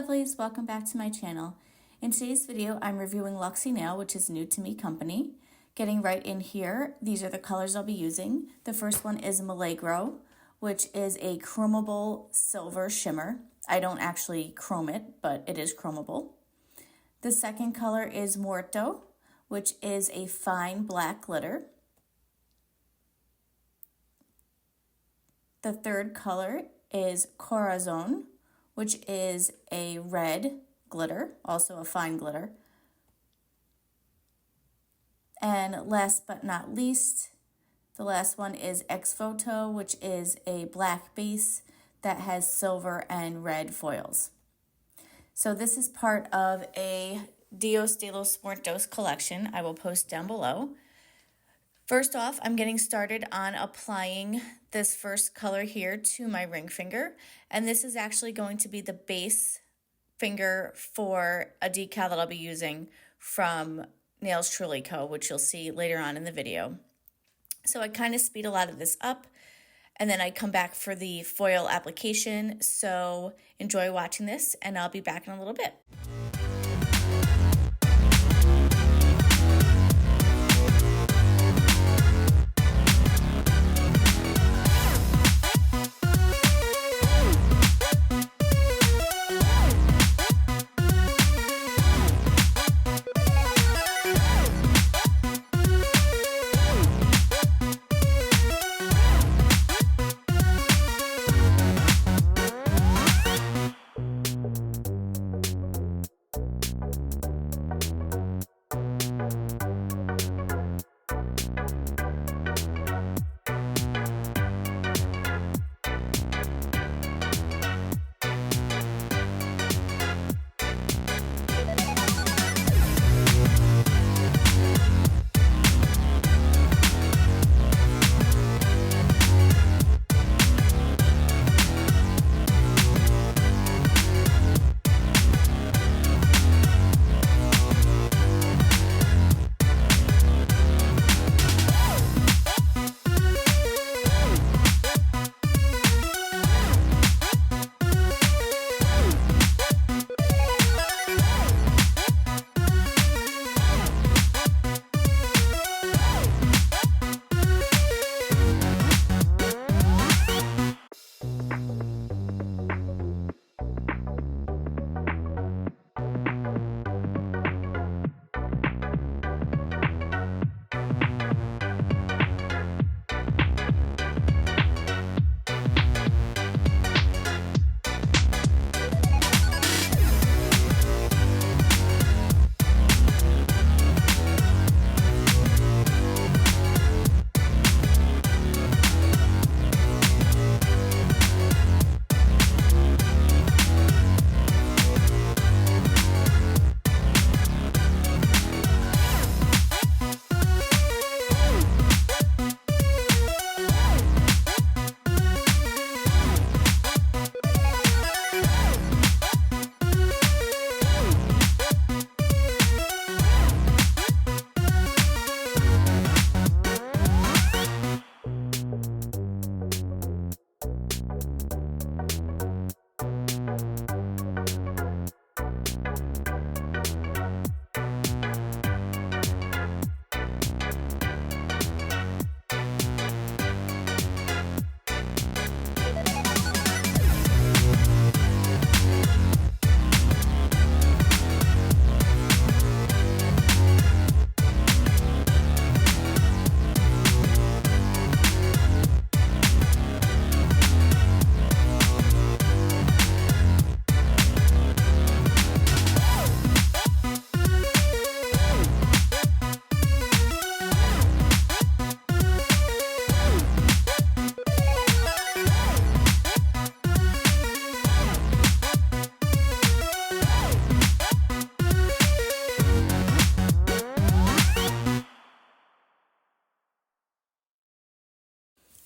lovelies, welcome back to my channel. In today's video, I'm reviewing Luxie Nail, which is new to me company. Getting right in here, these are the colors I'll be using. The first one is Milagro, which is a chromable silver shimmer. I don't actually chrome it, but it is chromable. The second color is Muerto, which is a fine black glitter. The third color is Corazon, which is a red glitter, also a fine glitter. And last but not least, the last one is Ex-Voto, which is a black base that has silver and red foils. So this is part of a Dios de los Muertos collection I will post down below. First off, I'm getting started on applying this first color here to my ring finger. And this is actually going to be the base finger for a decal that I'll be using from Nails Truly Co, which you'll see later on in the video. So I kind of speed a lot of this up, and then I come back for the foil application. So enjoy watching this, and I'll be back in a little bit.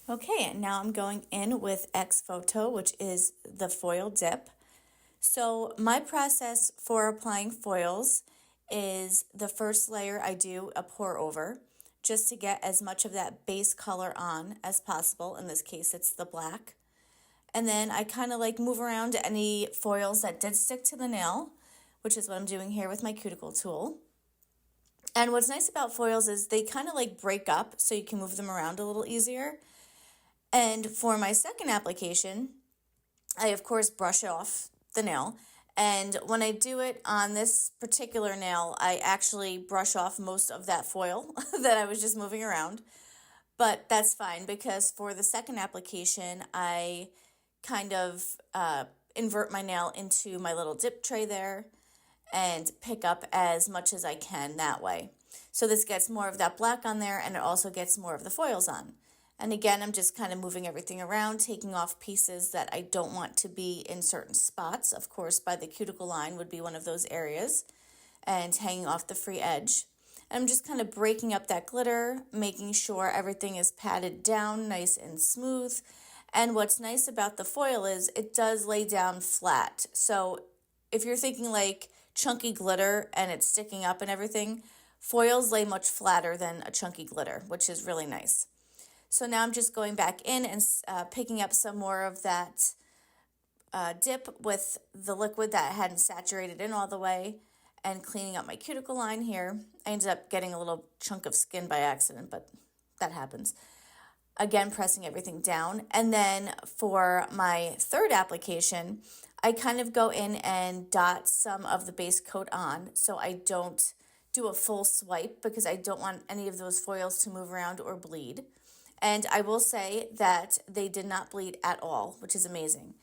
Okay, and now I'm going in with Ex-Voto, which is the foil dip. So my process for applying foils is the first layer I do a pour over just to get as much of that base color on as possible. In this case, it's the black. And then I kind of like move around any foils that did stick to the nail, which is what I'm doing here with my cuticle tool. And what's nice about foils is they kind of like break up so you can move them around a little easier. And for my second application, I of course brush off the nail. And when I do it on this particular nail, I actually brush off most of that foil that I was just moving around. But that's fine because for the second application, I kind of invert my nail into my little dip tray there and pick up as much as I can that way. So this gets more of that black on there, and it also gets more of the foils on. And again, I'm just kind of moving everything around, taking off pieces that I don't want to be in certain spots. Of course, by the cuticle line would be one of those areas, and hanging off the free edge. And I'm just kind of breaking up that glitter, making sure everything is patted down nice and smooth. And what's nice about the foil is it does lay down flat. So if you're thinking like chunky glitter and it's sticking up and everything, foils lay much flatter than a chunky glitter, which is really nice. So now I'm just going back in and picking up some more of that dip with the liquid that hadn't saturated in all the way and cleaning up my cuticle line here. I ended up getting a little chunk of skin by accident, but that happens. Again, pressing everything down. And then for my third application, I kind of go in and dot some of the base coat on so I don't do a full swipe because I don't want any of those foils to move around or bleed. And I will say that they did not bleed at all, which is amazing.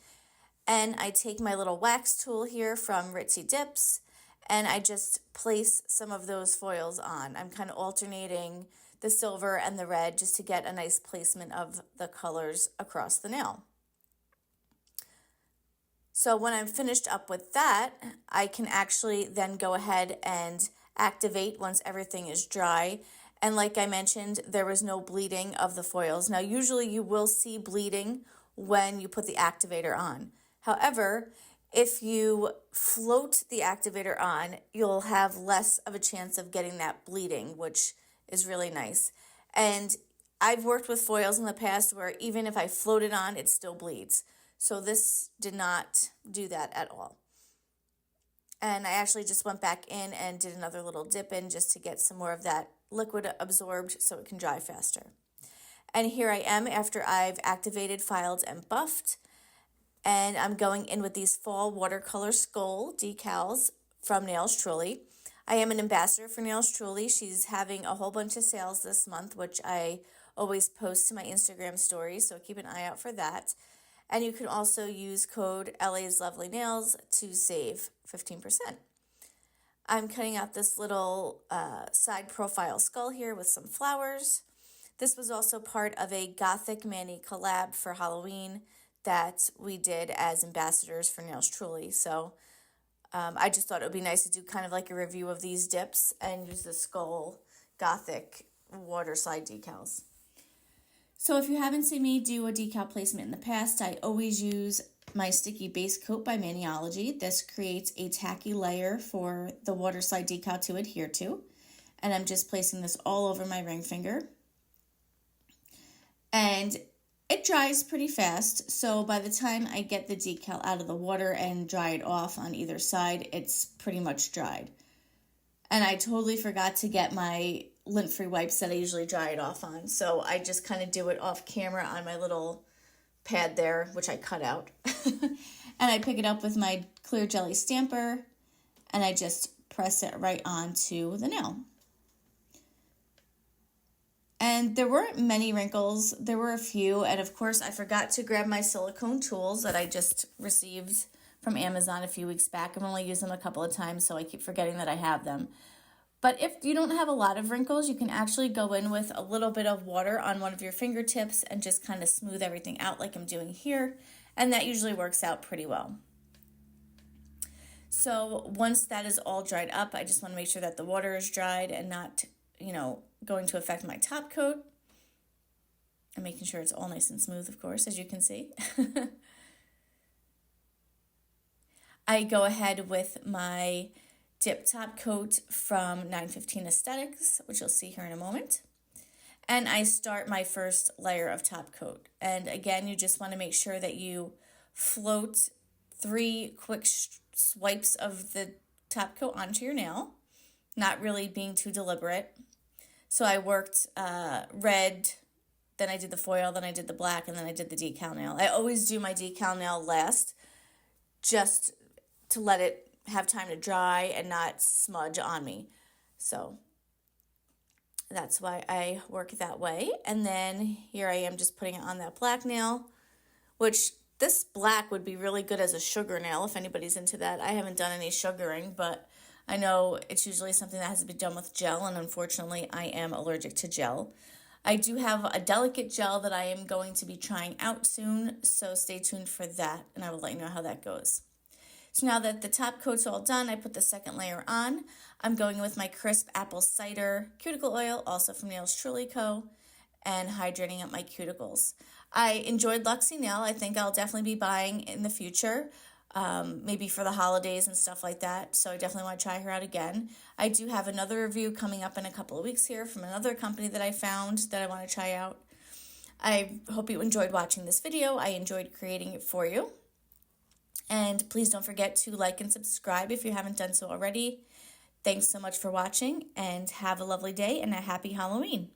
And I take my little wax tool here from Ritzy Dips and I just place some of those foils on. I'm kind of alternating the silver and the red just to get a nice placement of the colors across the nail. So when I'm finished up with that, I can actually then go ahead and activate once everything is dry. And like I mentioned, there was no bleeding of the foils. Now, usually you will see bleeding when you put the activator on. However, if you float the activator on, you'll have less of a chance of getting that bleeding, which is really nice. And I've worked with foils in the past where even if I float it on, it still bleeds. So this did not do that at all. And I actually just went back in and did another little dip in just to get some more of that liquid absorbed so it can dry faster. And here I am after I've activated, filed, and buffed. And I'm going in with these fall watercolor skull decals from Nails Truly. I am an ambassador for Nails Truly. She's having a whole bunch of sales this month, which I always post to my Instagram stories, so keep an eye out for that. And you can also use code laslovelynails to save 15%. I'm cutting out this little side profile skull here with some flowers. This was also part of a Gothic Mani collab for Halloween that we did as ambassadors for Nails Truly. So I just thought it would be nice to do kind of like a review of these dips and use the skull Gothic water slide decals. So if you haven't seen me do a decal placement in the past, I always use my sticky base coat by Maniology. This creates a tacky layer for the water slide decal to adhere to. And I'm just placing this all over my ring finger. And it dries pretty fast, so by the time I get the decal out of the water and dry it off on either side, it's pretty much dried. And I totally forgot to get my lint-free wipes that I usually dry it off on, so I just kind of do it off camera on my little pad there, which I cut out. And I pick it up with my clear jelly stamper, and I just press it right onto the nail. And there weren't many wrinkles, there were a few, and of course I forgot to grab my silicone tools that I just received from Amazon a few weeks back. I've only used them a couple of times, so I keep forgetting that I have them. But if you don't have a lot of wrinkles, you can actually go in with a little bit of water on one of your fingertips and just kind of smooth everything out like I'm doing here, and that usually works out pretty well. So once that is all dried up, I just want to make sure that the water is dried and not, going to affect my top coat. And making sure it's all nice and smooth, of course, as you can see. I go ahead with my dip top coat from 915 Aesthetics, which you'll see here in a moment. and I start my first layer of top coat. And again, you just want to make sure that you float 3 quick swipes of the top coat onto your nail, not really being too deliberate. So I worked red, then I did the foil, then I did the black, and then I did the decal nail. I always do my decal nail last, just to let it have time to dry and not smudge on me. So that's why I work that way. And then here I am just putting it on that black nail, which this black would be really good as a sugar nail if anybody's into that. I haven't done any sugaring, but I know it's usually something that has to be done with gel, and unfortunately I am allergic to gel. I do have a delicate gel that I am going to be trying out soon, so stay tuned for that, and I will let you know how that goes. So now that the top coat's all done, I put the second layer on. I'm going with my crisp apple cider cuticle oil, also from Nails Truly Co., and hydrating up my cuticles. I enjoyed Luxie Nail. I think I'll definitely be buying in the future, maybe for the holidays and stuff like that. So I definitely want to try her out again. I do have another review coming up in a couple of weeks here from another company that I found that I want to try out. I hope you enjoyed watching this video. I enjoyed creating it for you. And please don't forget to like and subscribe if you haven't done so already. Thanks so much for watching, and have a lovely day and a happy Halloween.